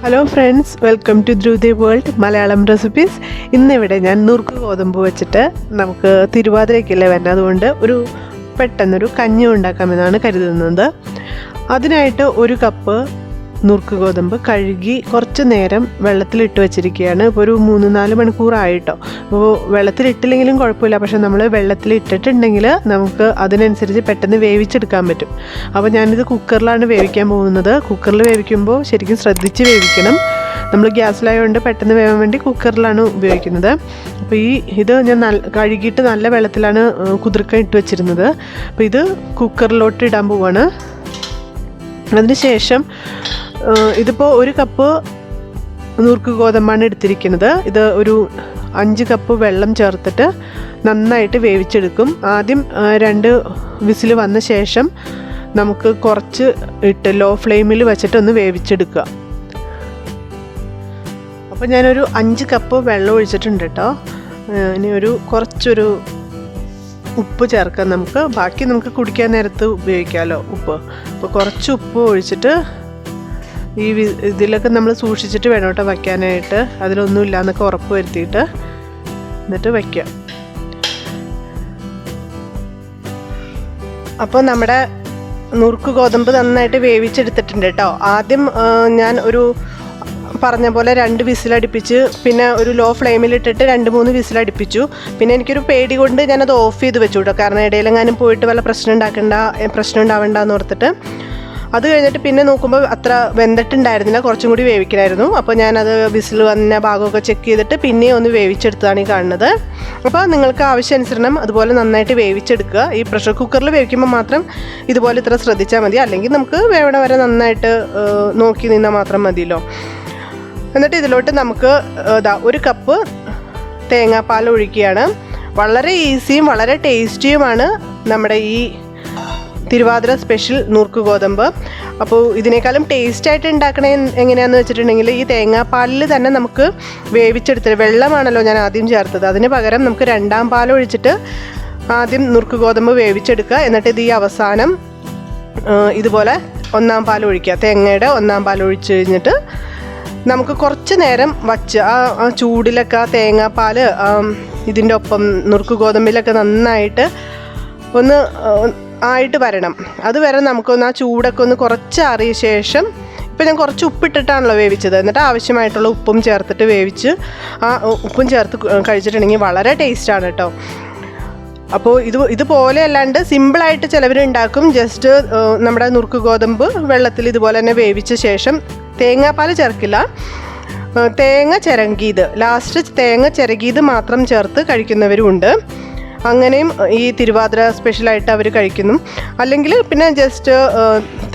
Hello friends, welcome to Dhruvdev World Malayalam recipes. ഇന്നിവിടെ ഞാൻ നുറുക്ക് ഗോതമ്പ് വെച്ചിട്ട് നമുക്ക് തിരുവാതിരയ്ക്കല്ലേ വരുന്നത്, അതുകൊണ്ട് പെട്ടെന്നൊരു കഞ്ഞി ഉണ്ടാക്കാമെന്നാണ് കരുതുന്നത്. അതിനായിട്ട് 1 കപ്പ് നുറുക്ക് ഗോതമ്പ് കഴുകി കുറച്ച് നേരം വെള്ളത്തിലിട്ട് വെച്ചിരിക്കുകയാണ്. ഇപ്പോൾ ഒരു 3-4 മണിക്കൂറായിട്ടോ. അപ്പോൾ വെള്ളത്തിലിട്ടില്ലെങ്കിലും കുഴപ്പമില്ല, പക്ഷേ നമ്മൾ വെള്ളത്തിലിട്ടിട്ടുണ്ടെങ്കിൽ നമുക്ക് അതിനനുസരിച്ച് പെട്ടെന്ന് വേവിച്ചെടുക്കാൻ പറ്റും. അപ്പോൾ ഞാനിത് കുക്കറിലാണ് വേവിക്കാൻ പോകുന്നത്. കുക്കറിൽ വേവിക്കുമ്പോൾ ശരിക്കും ശ്രദ്ധിച്ച് വേവിക്കണം. നമ്മൾ ഗ്യാസിലായതുകൊണ്ട് പെട്ടെന്ന് വേവാൻ വേണ്ടി കുക്കറിലാണ് ഉപയോഗിക്കുന്നത്. അപ്പോൾ ഇത് ഞാൻ കഴുകിയിട്ട് നല്ല വെള്ളത്തിലാണ് കുതിർക്കാൻ ഇട്ട് വെച്ചിരുന്നത്. അപ്പോൾ ഇത് കുക്കറിലോട്ട് ഇടാൻ പോവാണ്. അതിനുശേഷം ഇതിപ്പോൾ 1 കപ്പ് നുറുക്ക് ഗോതമ്പാണ് എടുത്തിരിക്കുന്നത്. ഇത് ഒരു 5 കപ്പ് വെള്ളം ചേർത്തിട്ട് നന്നായിട്ട് വേവിച്ചെടുക്കും. ആദ്യം 2 വിസിൽ വന്ന ശേഷം നമുക്ക് കുറച്ച് ഇട്ട് ലോ ഫ്ലെയിമിൽ വെച്ചിട്ടൊന്ന് വേവിച്ചെടുക്കുക. അപ്പോൾ ഞാനൊരു 5 കപ്പ് വെള്ളം ഒഴിച്ചിട്ടുണ്ട് കേട്ടോ. ഇനി കുറച്ചൊരു ഉപ്പ് ചേർക്കാം. ബാക്കി നമുക്ക് കുടിക്കാൻ നേരത്ത് ഉപയോഗിക്കാമല്ലോ ഉപ്പ്. അപ്പോൾ കുറച്ച് ഉപ്പ് ഒഴിച്ചിട്ട് ഇതിലൊക്കെ നമ്മൾ സൂക്ഷിച്ചിട്ട് വേണം കേട്ടോ വയ്ക്കാനായിട്ട്. അതിലൊന്നും ഇല്ലയെന്നൊക്കെ ഉറപ്പ് വരുത്തിയിട്ട് എന്നിട്ട് വയ്ക്കാം. അപ്പോൾ നമ്മുടെ നുറുക്ക് ഗോതമ്പ് നന്നായിട്ട് വേവിച്ചെടുത്തിട്ടുണ്ട് കേട്ടോ. ആദ്യം ഞാൻ പറഞ്ഞ പോലെ 2 വിസിലടുപ്പിച്ച് പിന്നെ ഒരു ലോ ഫ്ലെയിമിലിട്ടിട്ട് 2-3 വിസിലടുപ്പിച്ചു. പിന്നെ എനിക്കൊരു പേടി കൊണ്ട് ഞാനത് ഓഫ് ചെയ്ത് വെച്ചു കേട്ടോ. കാരണം ഇടയിലെങ്ങാനും പോയിട്ട് വല്ല പ്രശ്നം ഉണ്ടാവണ്ടെന്ന് ഓർത്തിട്ട്. അത് കഴിഞ്ഞിട്ട് പിന്നെ നോക്കുമ്പോൾ അത്ര വെന്തിട്ടുണ്ടായിരുന്നില്ല, കുറച്ചും കൂടി വേവിക്കണമായിരുന്നു. അപ്പോൾ ഞാനത് വിസിൽ വന്ന ഭാഗമൊക്കെ ചെക്ക് ചെയ്തിട്ട് പിന്നെ ഒന്ന് വേവിച്ചെടുത്താണ് ഈ കാണുന്നത്. അപ്പോൾ നിങ്ങൾക്ക് ആവശ്യാനുസരണം അതുപോലെ നന്നായിട്ട് വേവിച്ചെടുക്കുക. ഈ പ്രഷർ കുക്കറിൽ വേവിക്കുമ്പോൾ മാത്രം ഇതുപോലെ ഇത്ര ശ്രദ്ധിച്ചാൽ മതി. അല്ലെങ്കിൽ നമുക്ക് വേവണ വരെ നന്നായിട്ട് നോക്കി നിന്നാൽ മാത്രം മതിയല്ലോ. എന്നിട്ട് ഇതിലോട്ട് നമുക്ക് 1 കപ്പ് തേങ്ങാപ്പാൽ ഒഴിക്കുകയാണ്. വളരെ ഈസിയും വളരെ ടേസ്റ്റിയുമാണ് നമ്മുടെ ഈ തിരുവാതിര സ്പെഷ്യൽ നുറുക്ക് ഗോതമ്പ്. അപ്പോൾ ഇതിനേക്കാളും ടേസ്റ്റായിട്ട് ഉണ്ടാക്കണേ എങ്ങനെയാണെന്ന് വെച്ചിട്ടുണ്ടെങ്കിൽ ഈ തേങ്ങാപ്പാലിൽ തന്നെ നമുക്ക് വേവിച്ചെടുത്തിട്ട്, വെള്ളമാണല്ലോ ഞാൻ ആദ്യം ചേർത്തത്, അതിന് പകരം നമുക്ക് 2ാം പാൽ ഒഴിച്ചിട്ട് ആദ്യം നുറുക്ക് ഗോതമ്പ് വേവിച്ചെടുക്കുക. എന്നിട്ട് ഇത് ഈ അവസാനം ഇതുപോലെ 1ാം പാൽ ഒഴിക്കുക. തേങ്ങയുടെ 1ാം പാൽ ഒഴിച്ച് കഴിഞ്ഞിട്ട് നമുക്ക് കുറച്ച് നേരം വച്ച് ആ ചൂടിലൊക്കെ ആ തേങ്ങാപ്പാൽ ഇതിൻ്റെ ഒപ്പം നുറുക്ക് ഗോതമ്പിലൊക്കെ നന്നായിട്ട് ഒന്ന് ആയിട്ട് വരണം. അതുവരെ നമുക്കൊന്ന് ആ ചൂടൊക്കെ ഒന്ന് കുറച്ച് അറിയ ശേഷം, ഇപ്പോൾ ഞാൻ കുറച്ച് ഉപ്പിട്ടിട്ടാണല്ലോ വേവിച്ചത്, എന്നിട്ട് ആവശ്യമായിട്ടുള്ള ഉപ്പും ചേർത്തിട്ട് വേവിച്ച് ആ ഉപ്പും ചേർത്ത് കഴിച്ചിട്ടുണ്ടെങ്കിൽ വളരെ ടേസ്റ്റാണ് കേട്ടോ. അപ്പോൾ ഇതുപോലെ അല്ലാണ്ട് സിമ്പിളായിട്ട് ചിലവരുണ്ടാക്കും. ജസ്റ്റ് നമ്മുടെ നുറുക്ക് ഗോതമ്പ് വെള്ളത്തിൽ ഇതുപോലെ തന്നെ വേവിച്ച ശേഷം തേങ്ങാപ്പാൽ ചേർക്കില്ല, തേങ്ങ ചിരകിയത്, ലാസ്റ്റ് തേങ്ങ ചിരകിയത് മാത്രം ചേർത്ത് കഴിക്കുന്നവരുമുണ്ട്. അങ്ങനെയും ഈ തിരുവാതിര സ്പെഷ്യലായിട്ട് അവർ കഴിക്കുന്നു. അല്ലെങ്കിൽ പിന്നെ ജസ്റ്റ്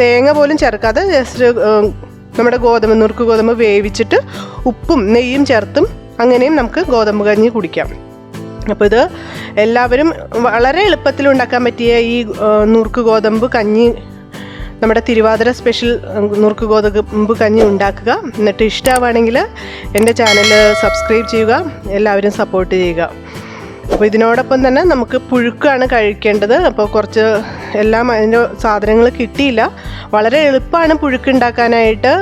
തേങ്ങ പോലും ചേർക്കാതെ ജസ്റ്റ് നമ്മുടെ നുറുക്ക് ഗോതമ്പ് വേവിച്ചിട്ട് ഉപ്പും നെയ്യും ചേർത്തും അങ്ങനെയും നമുക്ക് ഗോതമ്പ് കഞ്ഞി കുടിക്കാം. അപ്പോൾ ഇത് എല്ലാവരും വളരെ എളുപ്പത്തിൽ ഉണ്ടാക്കാൻ പറ്റിയ ഈ നുറുക്ക് ഗോതമ്പ് കഞ്ഞി, നമ്മുടെ തിരുവാതിര സ്പെഷ്യൽ നുറുക്ക് ഗോതമ്പ് കഞ്ഞി ഉണ്ടാക്കുക. എന്നിട്ട് ഇഷ്ടമാവുകയാണെങ്കിൽ എൻ്റെ ചാനൽ സബ്സ്ക്രൈബ് ചെയ്യുക, എല്ലാവരും സപ്പോർട്ട് ചെയ്യുക. അപ്പോൾ ഇതിനോടൊപ്പം തന്നെ നമുക്ക് പുഴുക്കാണ് കഴിക്കേണ്ടത്. അപ്പോൾ കുറച്ച് എല്ലാം അതിൻ്റെ സാധനങ്ങൾ കിട്ടിയില്ല. വളരെ എളുപ്പമാണ് പുഴുക്ക് ഉണ്ടാക്കാനായിട്ട്.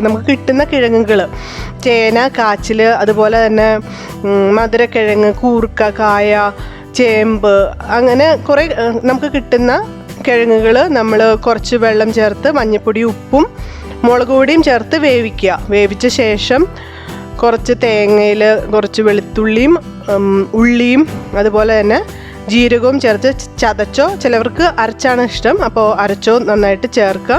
നമുക്ക് കിട്ടുന്ന കിഴങ്ങുകൾ, ചേന, കാച്ചിൽ, അതുപോലെ തന്നെ മധുരക്കിഴങ്ങ്, കൂർക്ക, കായ, ചേമ്പ്, അങ്ങനെ കുറേ നമുക്ക് കിട്ടുന്ന കിഴങ്ങുകൾ നമ്മൾ കുറച്ച് വെള്ളം ചേർത്ത് മഞ്ഞൾപ്പൊടിയും ഉപ്പും മുളക് പൊടിയും ചേർത്ത് വേവിക്കുക. വേവിച്ച ശേഷം കുറച്ച് തേങ്ങയിൽ കുറച്ച് വെളുത്തുള്ളിയും ഉള്ളിയും അതുപോലെ തന്നെ ജീരകവും ചേർത്ത് ചതച്ചോ, ചിലവർക്ക് അരച്ചാണ് ഇഷ്ടം, അപ്പോൾ അരച്ചോ നന്നായിട്ട് ചേർക്കുക.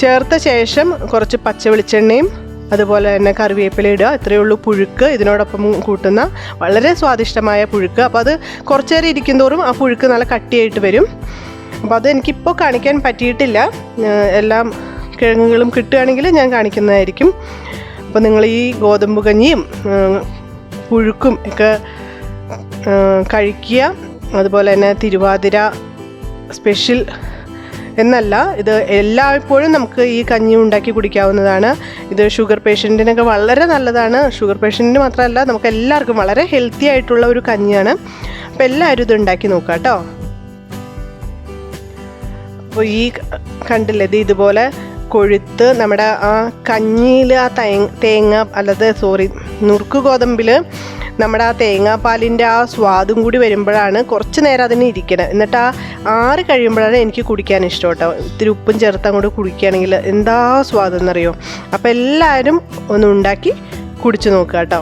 ചേർത്ത ശേഷം കുറച്ച് പച്ച വെളിച്ചെണ്ണയും അതുപോലെ തന്നെ കറിവേപ്പില ഇടുക. ഇത്രയേ ഉള്ളൂ പുഴുക്ക്. ഇതിനോടൊപ്പം കൂട്ടുന്ന വളരെ സ്വാദിഷ്ടമായ പുഴുക്ക്. അപ്പോൾ അത് കുറച്ച് നേരം ഇരിക്കും തോറും ആ പുഴുക്ക് നല്ല കട്ടിയായിട്ട് വരും. അപ്പോൾ അത് എനിക്കിപ്പോൾ കാണിക്കാൻ പറ്റിയിട്ടില്ല. എല്ലാം കിഴങ്ങുകളും കിട്ടുകയാണെങ്കിൽ ഞാൻ കാണിക്കുന്നതായിരിക്കും. അപ്പോൾ നിങ്ങൾ ഈ ഗോതമ്പ് കഞ്ഞിയും പുഴുക്കും ഒക്കെ കഴിക്കുക. അതുപോലെ തന്നെ തിരുവാതിര സ്പെഷ്യൽ എന്നല്ല, ഇത് എല്ലായ്പ്പോഴും നമുക്ക് ഈ കഞ്ഞി ഉണ്ടാക്കി കുടിക്കാവുന്നതാണ്. ഇത് ഷുഗർ പേഷ്യൻറ്റിനൊക്കെ വളരെ നല്ലതാണ്. ഷുഗർ പേഷ്യൻറ്റിന് മാത്രമല്ല, നമുക്ക് എല്ലാവർക്കും വളരെ ഹെൽത്തി ആയിട്ടുള്ള ഒരു കഞ്ഞിയാണ്. അപ്പോൾ എല്ലാവരും ഇത് ഉണ്ടാക്കി നോക്കാം കേട്ടോ. അപ്പോൾ ഈ കണ്ടില്ലേ, ഇതുപോലെ കൊഴുത്ത് നമ്മുടെ ആ കഞ്ഞിയിൽ ആ തേങ്ങ നുറുക്ക് ഗോതമ്പിൽ നമ്മുടെ ആ തേങ്ങാപ്പാലിൻ്റെ ആ സ്വാദും കൂടി വരുമ്പോഴാണ് കുറച്ച് നേരം അതിന് ഇരിക്കണം. എന്നിട്ട് ആറ് കഴിയുമ്പോഴാണ് എനിക്ക് കുടിക്കാൻ ഇഷ്ടം കേട്ടോ. ഇത്തിരി ഉപ്പും ചേർത്ത് അങ്ങോട്ട് കുടിക്കുകയാണെങ്കിൽ എന്താ സ്വാദെന്നറിയോ. അപ്പോൾ എല്ലാവരും ഒന്ന് ഉണ്ടാക്കി കുടിച്ചു നോക്കുക കേട്ടോ.